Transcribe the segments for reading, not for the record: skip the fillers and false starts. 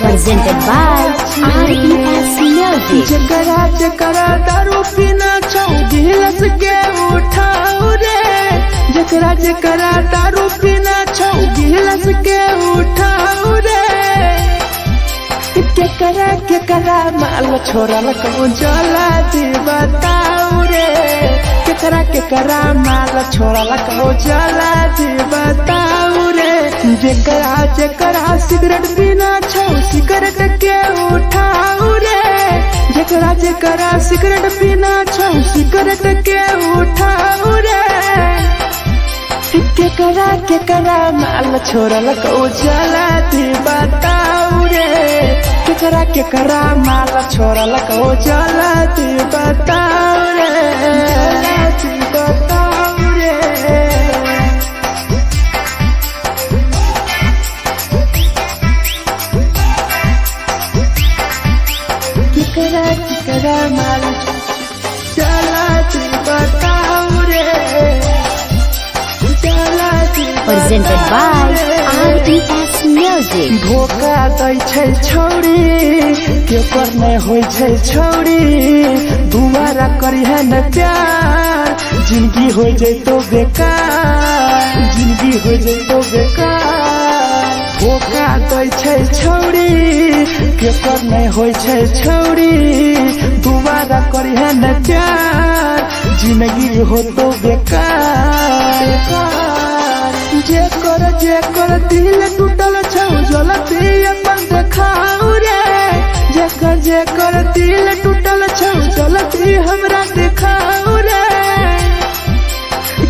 Presented by RES Music. जकरा जकरा दारू पीना छौ गिलास के उठाओ रे, जकरा जकरा दारू पीना छौ गिलास के उठाओ रे। केकरा माल छोड़ल कहूँ जला दी बताओ रे, केकरा माल छोड़ल कहूँ जला दी बताओ रे। जकरा सिगरेट पीना छौ सिगरेट के उठाओ रे, जकरा सिगरेट पीना छौ सिगरेट के उठाओ रे। केकरा माल छोड़ल कहूँ जला दी बताओ रे, केकरा माल छोड़ल कहूँ जला दी बताओ रे, जला दी बताओ रे। केकरा माल जला दी बताओ रे, जला दी। Presented by RES Music. धोखा दै छै छौरी केकर नहीं होय छै छौरी, दुबारा करिहे न प्यार जिंदगी हो जैतो बेकार, जिंदगी हो जैतो बेकार। धोखा दै छै छौरी केकर नहीं होय छै छौरी, दुबारा करिहे न प्यार जिंदगी हो तो बेकार। जेकर दिल टूटल छौ जलती अपन देखाओ रे, जेकर दिल टूटल छौ जलती हमरा देखाओ रे।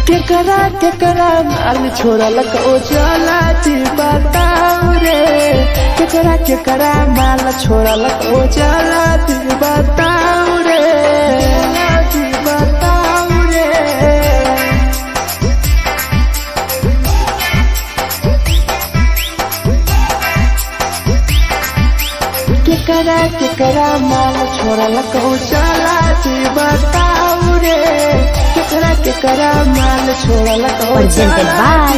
केकरा माल छोड़ल कहूँ जला दी बताओ रे, केकरा माल छोड़ल कहूँ जला दी बताओ रे, जला दी बताओ रे। केकरा माल छोड़ल कहूँ जला दी बताओ रे, केकरा माल छोड़ल कहूँ Presented by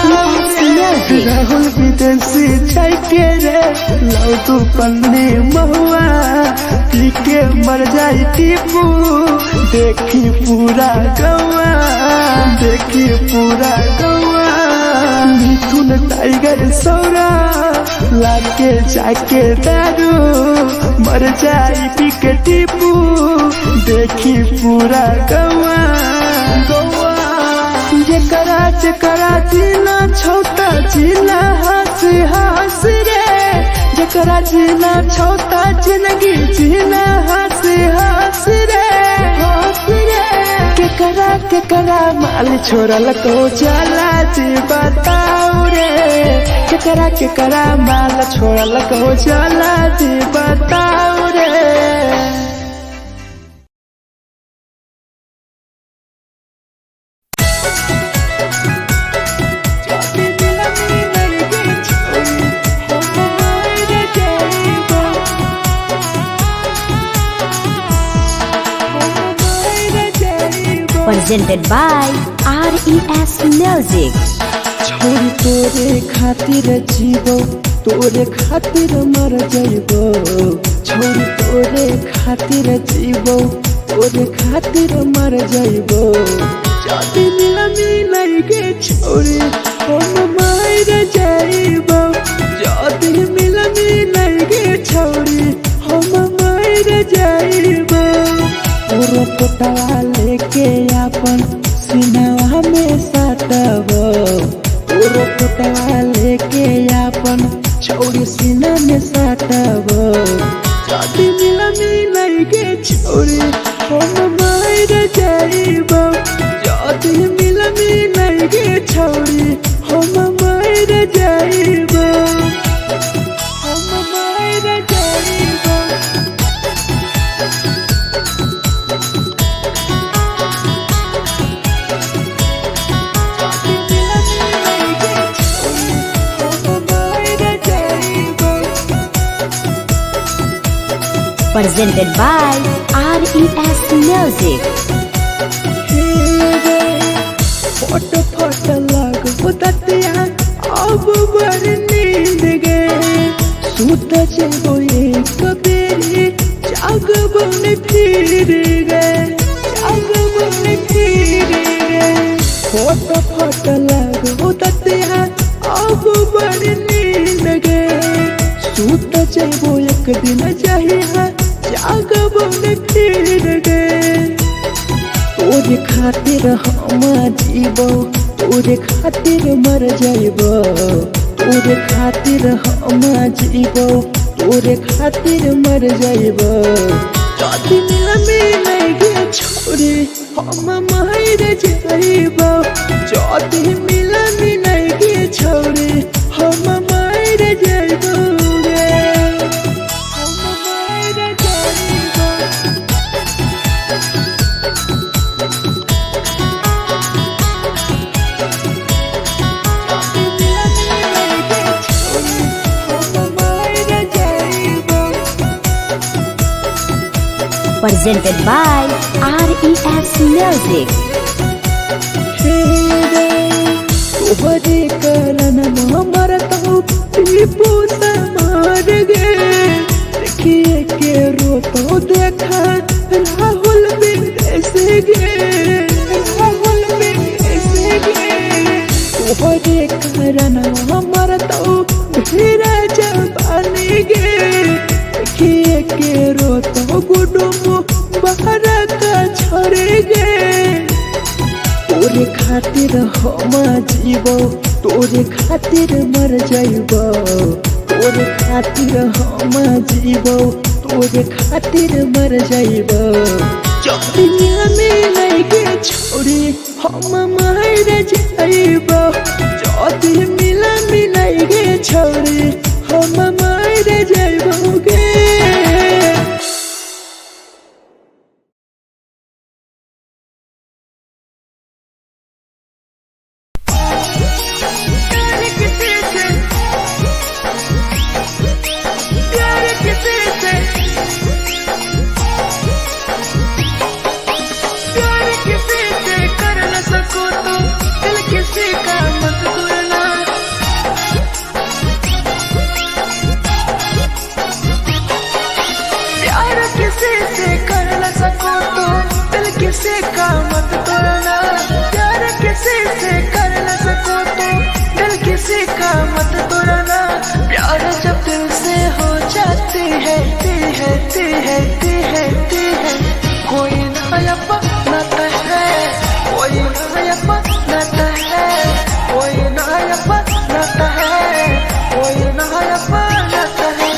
RES Music. Rahul विदेशी छै के रे लौ तू पन्नी महुआ, पी के मर जाई टीपू देखी पूरा गौआ, देखी पूरा गौआ। मिथुन टाइगर सौरा लाके जाके दारू मर जाई पी के टीपू देखी पूरा गौआ, गौआ। जकरा जीना छौता जीना हंस हंस रे, जकरा जीना छौता जिंदगी जीना हंस हंस रे, हंस रे। केकरा माल छोड़ल कहूँ जला दी बताओ रे, केकरा माल छोड़ल कहूँ जला दी बताओ रे। Presented by RES Music. छोरी तोरे खातिर जीवो तोरे खातिर मर जाइबो, छोरी तोरे खातिर जीवो तोरे खातिर मर जाइबो। जाति मिलनी के छोरी हम मर जाइबो, जाति मिलनी के छोरी हम मर जाइबो। तोरो पोटवा लेके अपन सिनवा में सटबो, तोरो पोटवा लेके अपन छौरी सीना में सटबो। जाति मिलनी के छोरी हम मर जाइबो, जाति मिलनी के छोरी हम मर जाइबो, हम मर जाइबो। Presented by RES Music. फोट फोट लागो ततिया अब बर नींद गे सूत जेबो एक बेरी जागबो ने फिर गे जागबो ने फिर गे फोट फोट लागो ततिया अब बर नींद गे सूत जेबो एक दिन चाहिए जागबो ने फिर गे तोरे खातिर हम जीबो तोरे खातिर मर जाइबो तोरे खातिर हम जीबो तोरे खातिर मर जाइबो जदी मिले गे छोरी हम मार जाइबो जदी मिले गे छोरी हम मार जाइबो गे हम मार जाइबो Presented by RES Music. तोहरे कारण हमर तो टीपू समार गे देखिए के रोतो देखा राहुल विदेश गे राहुल विदेश गे तोहरे कारण हमर तो भीरा जवानी गे देखिए के रोतो गुडुमो बाहर का छोड़े गे तोरे खातिर हम जीबो तोरे खातिर मर जाइबो तोरे खातिर हम जीबो तोरे खातिर मर जाइबो जदी मिले गे छोरी हम मार जाइबो जदी मिले गे छोरी हम मार जाइबो गे किसी का मत तोड़ना प्यार किसी से कर न सको तो दिल किसी का मत तोड़ना प्यार जब दिल से हो जाती है कोई नया बनाता है कोई नया बनाता है कोई नया बनाता है कोई नया बनाता है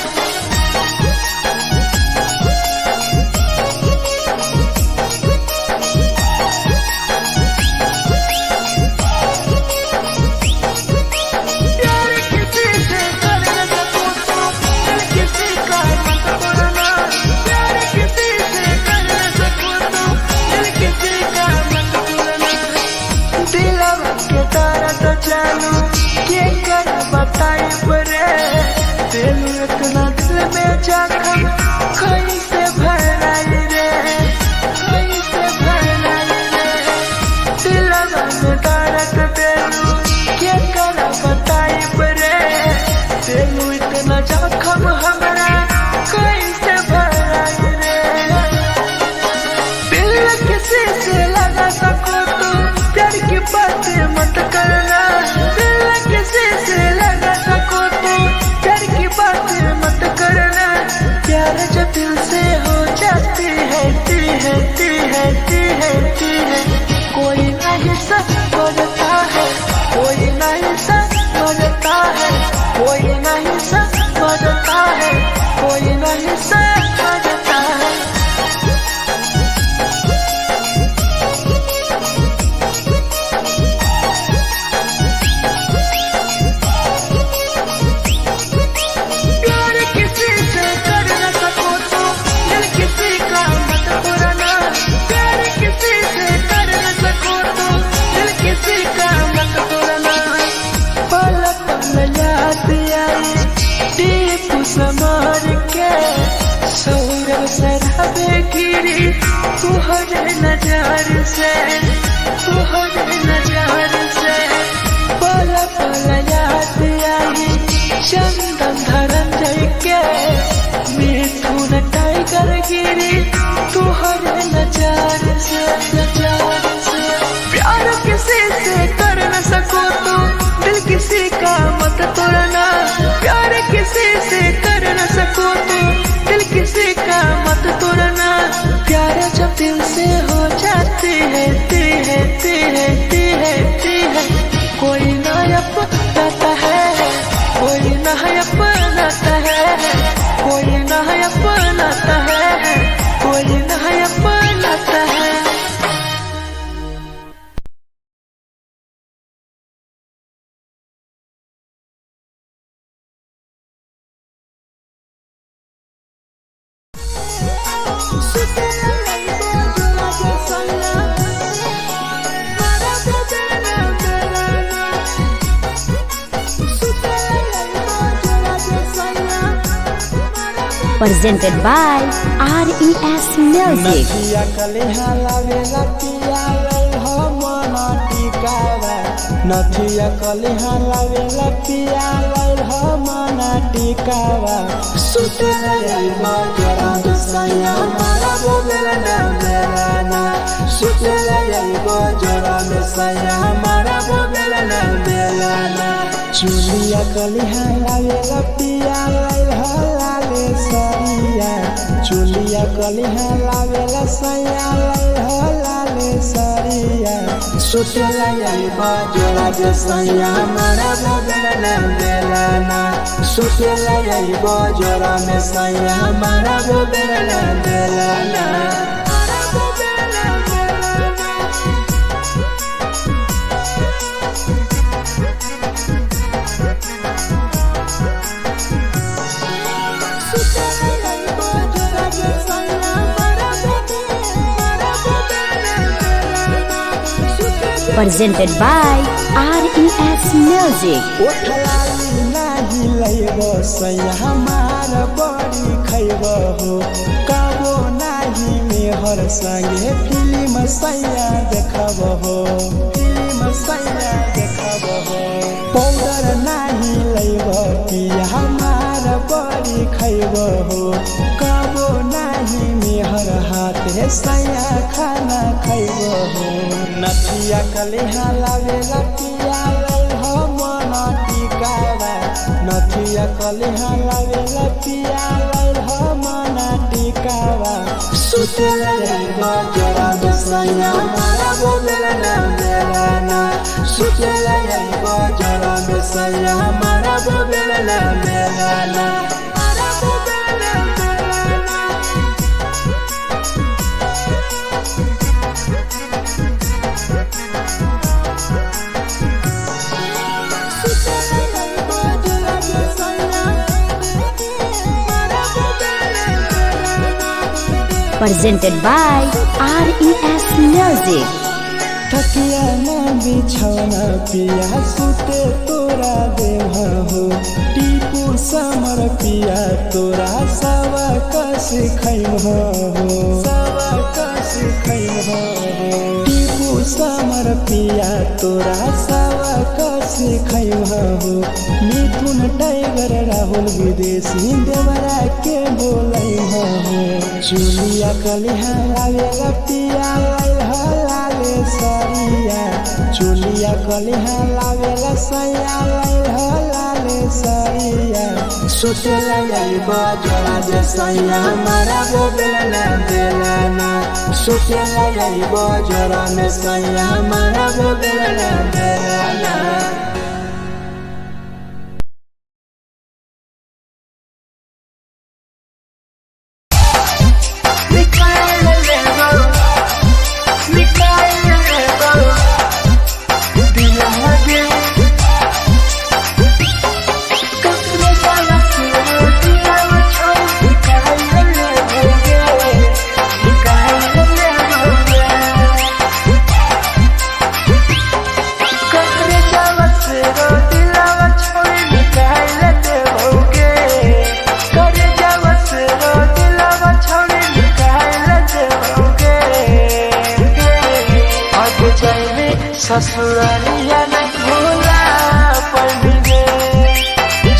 इतना दिल में जाकर कहीं से भराई रे कहीं से भराई रे दिल में दर्द बेलू क्या कर बताई रे बेलू इतना जख्म हमारा कहीं से भराई रे दिल किसी से लगा सको तो प्यार की बातें मत करना दिल किसी से लगा सको तो प्यार की बातें मत करना प्यार जब दिल से गिरी तुहरे नजर से, तुहरे नजर से। पल पल याद आई चंदन धरंजय के, मिथुन टाइगर गिरी तुहरे नजर से, नजर से। प्यार किसी से कर न सको तो दिल किसी का मत तोड़ना, प्यार किसी से कर न सको तो दिल किसी का मत तोड़ना। प्यार जब दिल से हो जाती है कोई ना अपनाता है, कोई ना अपनाता है, कोई ना अपनाता है, कोई ना अपनाता है। Presented by RES Music. नथिया कलिहा लावेला पिया लई हो मना टिकावा, नथिया कलिहा लावेला पिया लई हो मना टिकावा। सुते लई मजरा सैया मारा बोलेला ना मेलाना, सुते लई मजरा सैया मारा बोलेला ना मेलाना। चुलिया कलिहा लावेला पिया लई हो लाले सरिया, चुलिया कलिहा लावेला सैया लई हो लाले सरिया। सुतेला यही बजरा जे सैया मारा बोलेला ना मेलाना, सुतेला यही बजरा में सैया मारा बोलेला ना Melana. Presented by RES Music. ओठलाली नाही लइबो सैया हमार बड़ी खइबो हो, कबो नाही मेहर संगे फिल्म सैया देखबो हो, फिल्म सैया देखबो हो। पाउडर नाही लइबो पिया हमार बड़ी खइबो हो, कबो नाही मेहर हाथे सैया खाना खइबो हो। नथिया कलिहा लावेला पिया लई हो मना टिकावा, नथिया कलिहा लावेला पिया लई हो मना टिकावा। सुतेला यही बजरा सैया मारा बोलेला ना मेलाना, सुतेला यही बजरा सैया मारा बोलेला ना Melana. Presented by RES Music. तकिया ना बिछौना पिया सुते तोरा देह हो, टीपू समर पिया तोरा सवा कस खैम हो, सवा कस खैम हो। टीपू समर पिया तोरा सवा कस खैम हो। मिथुन टाइगर राहुल विदेशी देवरा के बोलै हो। चुलिया कलिहा लावेला पिया लई हो लाले सरिया, चुलिया कलिहा लावेला सैया लई हो लाले सरिया। सुतेला यही बजरा जे सैया मारा बोलेला ना मेलाना, सुतेला यही बजरा में सैया मारा बोलेला ना मेलाना। आगे जाए ससुरालिया नहीं भूला पड़ेंगे,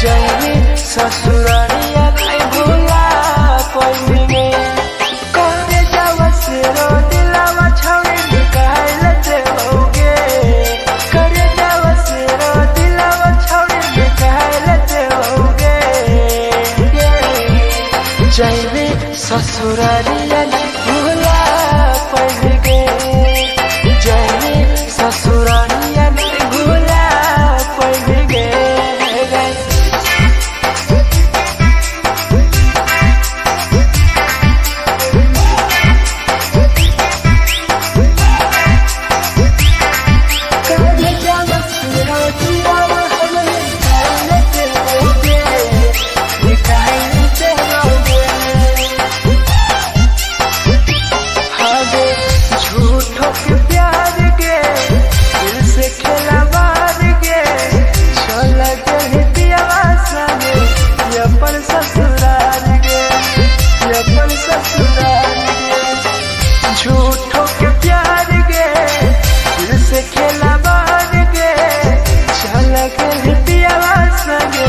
जाए ससुरालिया नहीं भूला पड़ेंगे। करे जावा से रो दिलावा छौड़ी निकाल देओगे, करे जावा से रो दिलावा छौड़ी निकाल देओगे। जाए ससुरालिया नहीं भूला पड़ेंगे, जाए ससुरालिया नहीं भूला पड़ेंगे। झूठों के प्यार के दिल से खिलवाड़ के चला गए दियावा संगे अपन ससुराल के, अपन ससुराल के। झूठों के प्यार के दिल से खिलवाड़ के चला गए दियावा संगे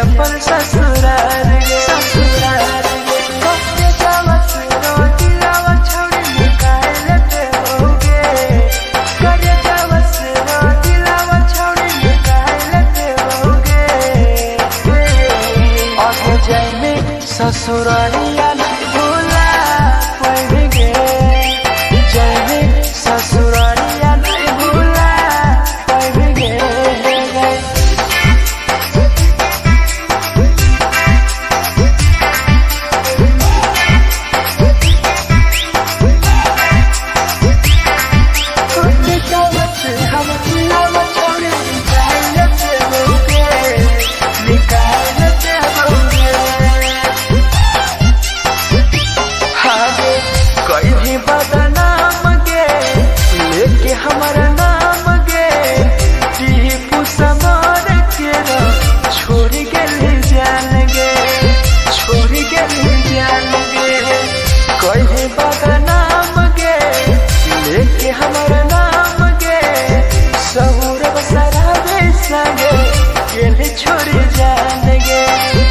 अपन ससुराल के, ससुराल के। कब जावा से रो दिलावा छौड़ी निकाल देओगे, करे जावा से रो दिलावा छौड़ी निकाल देओगे। आगे जाए ससुरालिया नहीं भूला पड़ेंगे, जाए ससुरालिया नहीं भूला पड़ेंगे। कहीं बदनाम गे लेके हमारा नाम गे, टीपू समार के छोड़ गए जान गे, छोड़ गए जान गे। कहीं बदनाम गे लेके हमारा नाम गे, सहूर बसरावे संगे गेले छोड़ जान गे,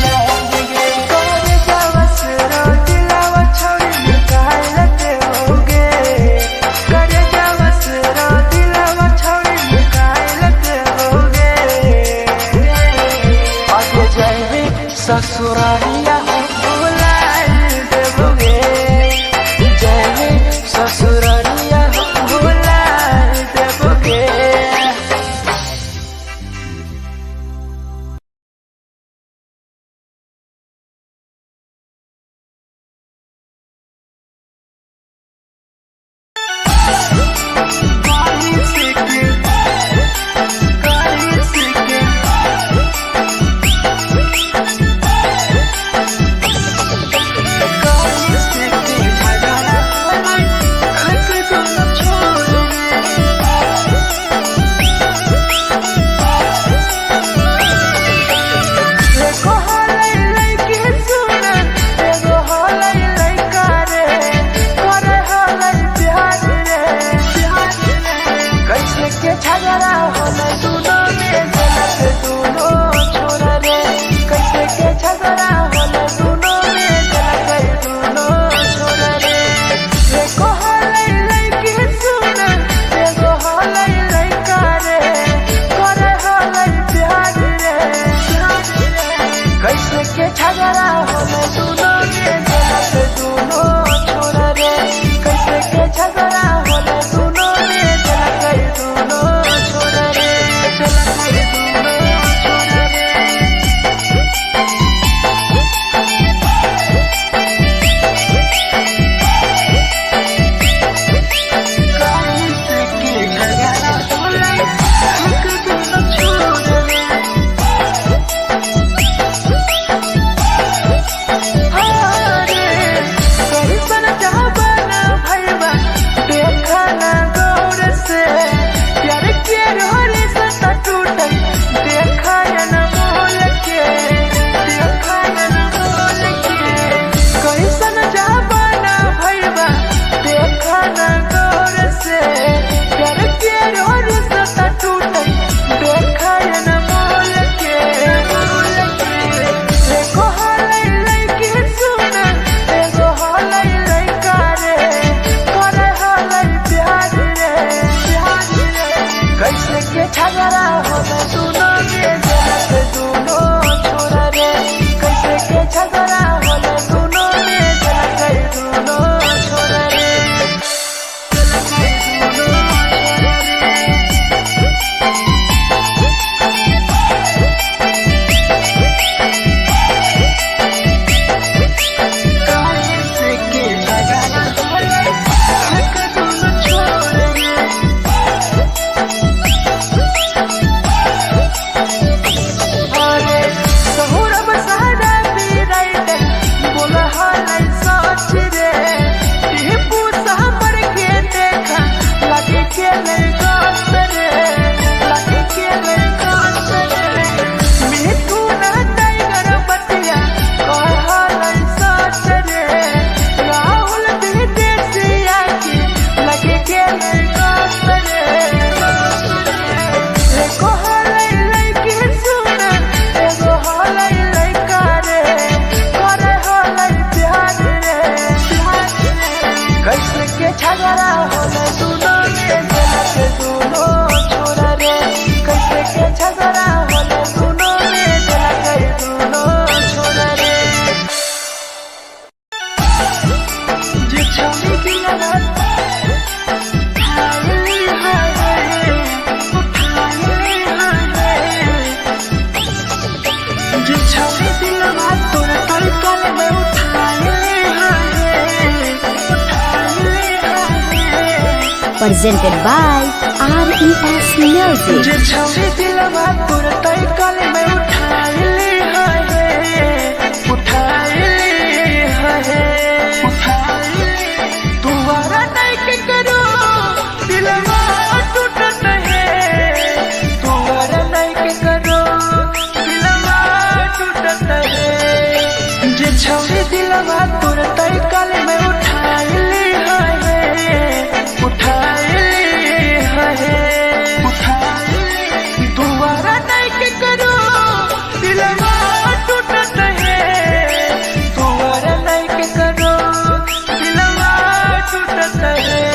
जान गे। करे जावा से रो दिलावा छौड़ी निकाल देओगे, करे जावा से रो दिलावा छौड़ी निकाल देओगे। आगे जाए ससुरालिया भूला देओगे, जाए ससुरालिया भूला देओगे। झगड़ा होला दुनो में जला गई दुनो छोड़ रे। के लगा रे लगे के लगा रे मिठू ना टाइगर बतिया कहल साथ रे राहुल विदेशिया के लगे के लगा रे एको हलै लइके सुन एगो हलै लइका रे करे हलै प्यार रे कैसे के झगड़ा होले दुनो में के दुनो छोरा रे कैसे के झगड़ा होले दुनो में के दुनो छोरा रे जे छौरी दिला हाय हाय जे छौरी दिला तोरा तलकल में उठाए Presented by RES Music. जे छौरी दिलवा तोर तलकल में उठाए तुम्हारा नहीं के करो दिलवा टूटत है तुम्हारा नहीं के करो दिलवा टूटत है जे छौरी दिलवा तोर तलकल में उठाए तुम्हारा नहीं के करो दिलवा टूटत है तुम्हारा नहीं के करो दिलवा टूटत है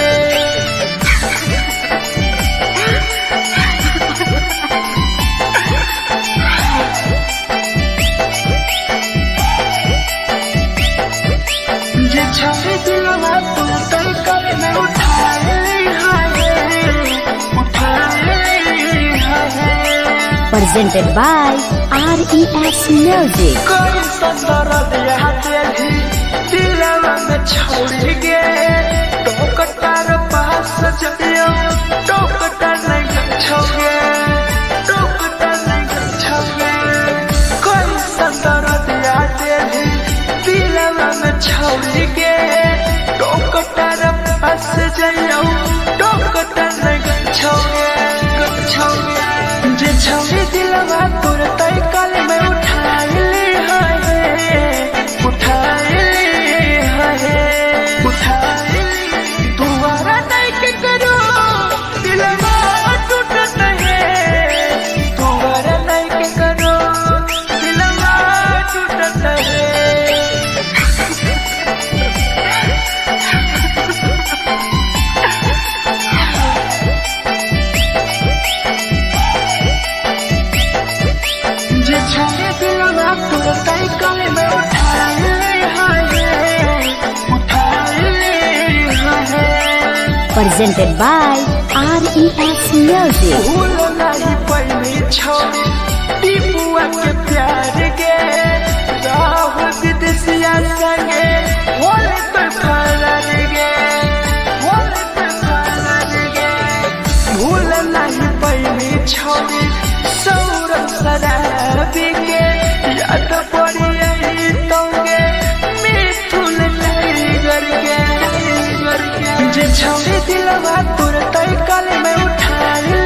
जे छौरी दिलवा तू तलकल में उठाए Presented by RES Music. कोई संदर दिया तेरी दिलवा में छोड़ गे टोकटार पास जइयो टोकटार नहीं छोगे टोकटार नहीं छोगे कोई संदर दिया तेरी दिलवा में छोड़ गे टोकटार पास जइयो टोकटार नहीं छोगे जे छौरी दिलवा तोर तलकल में उठाए तुम्हारा नहीं के करो दिलवा टूटत है तुम्हारा नहीं के करो दिलवा टूटत है जे छौरी दिलवा तोर तलकल में उठाए Presented by RES Music. भूल नहीं पहली छौरी टीपुआ के प्यार गे राहुल विदेशिया संगे होले तो फरार गे भूल नहीं पहली छौरी सौरभ शराबी के याद पड़ी यही तोगे मिठुन टाइगर के जे छौरी दिलवा तोर तलकल में उठाए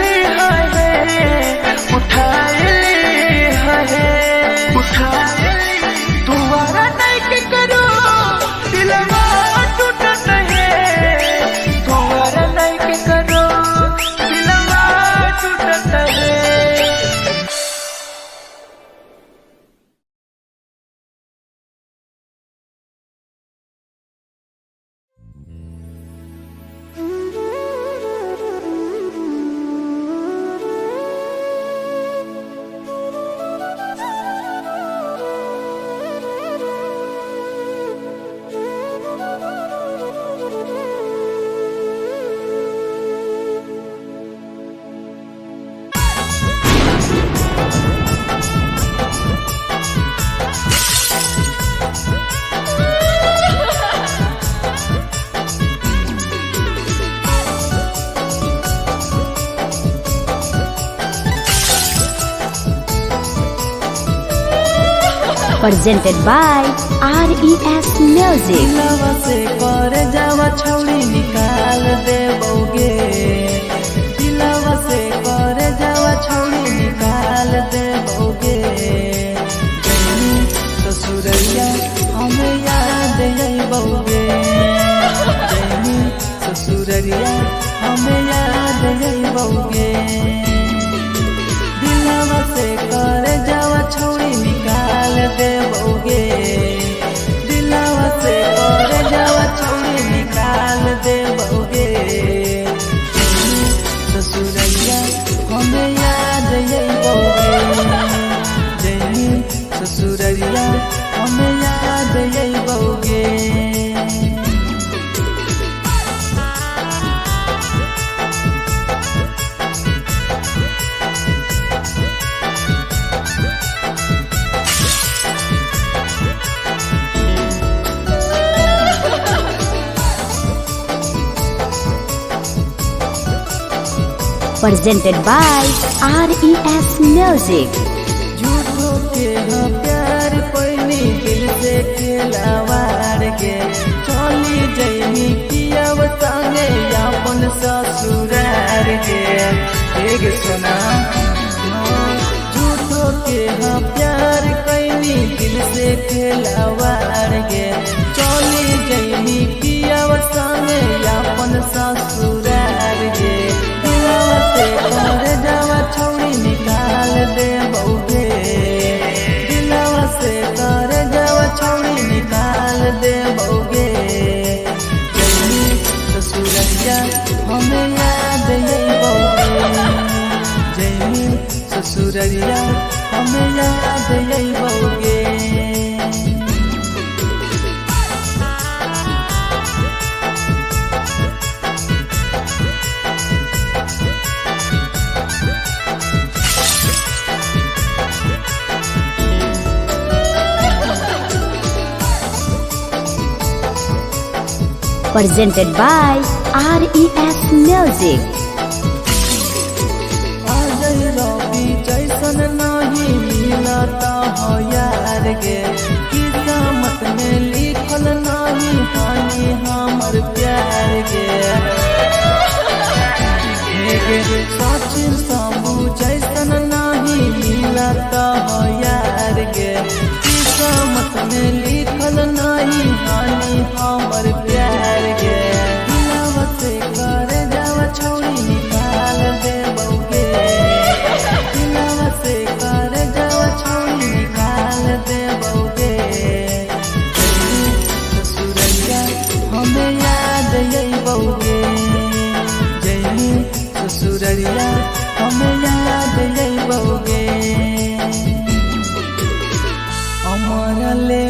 तुम्हारा नहीं के करो दिलवा टूटत है तुम्हारा नहीं के करो दिलवा टूटत है presented by RES Music. लवा से कर जावा छौड़ी निकाल देबोगे बउगे दिलवा से कर जावा छौड़ी निकाल दे बउगे दिलवा से कर जावा छौड़ी निकाल दे बउगे ससुरैया हमें याद यही बउगे जैनी ससुरैया हमें याद यही बउगे presented by RES Music. झूठो के हाँ प्यार पैनी दिल से खिलावाड़ के चली जैनी किया संगे अपन ससुरार के एक सुना झूठो के हाँ प्यार कैनी दिल से खिलावाड़ के चली जैनी किया संगे अपन ससुरार के कर जावा छौड़ी निकाल दे बउगे दिलवा से कर जावा छौड़ी निकाल दे बउगे जैनी ससुरैया हमें याद यही बउगे जैनी ससुरैया हमें याद यही बउगे Presented by RES Music. Ajay रवि जैसन नहीं मिलता हो यार गे किस्मत में लिखल नहीं हानि हमर प्यार गे सचिन साबू जैसन नहीं मिलता हो यार गे किस्मत में लिखल नहीं हानि हमर प्यार गे दिलवा से कर जावा छौड़ी निकाल दे बउगे दिलवा से कर जावा छौड़ी निकाल दे बउगे ससुरैया हमें याद यही बउगे जैनी ससुरैया हमें याद यही बउगे अमर ले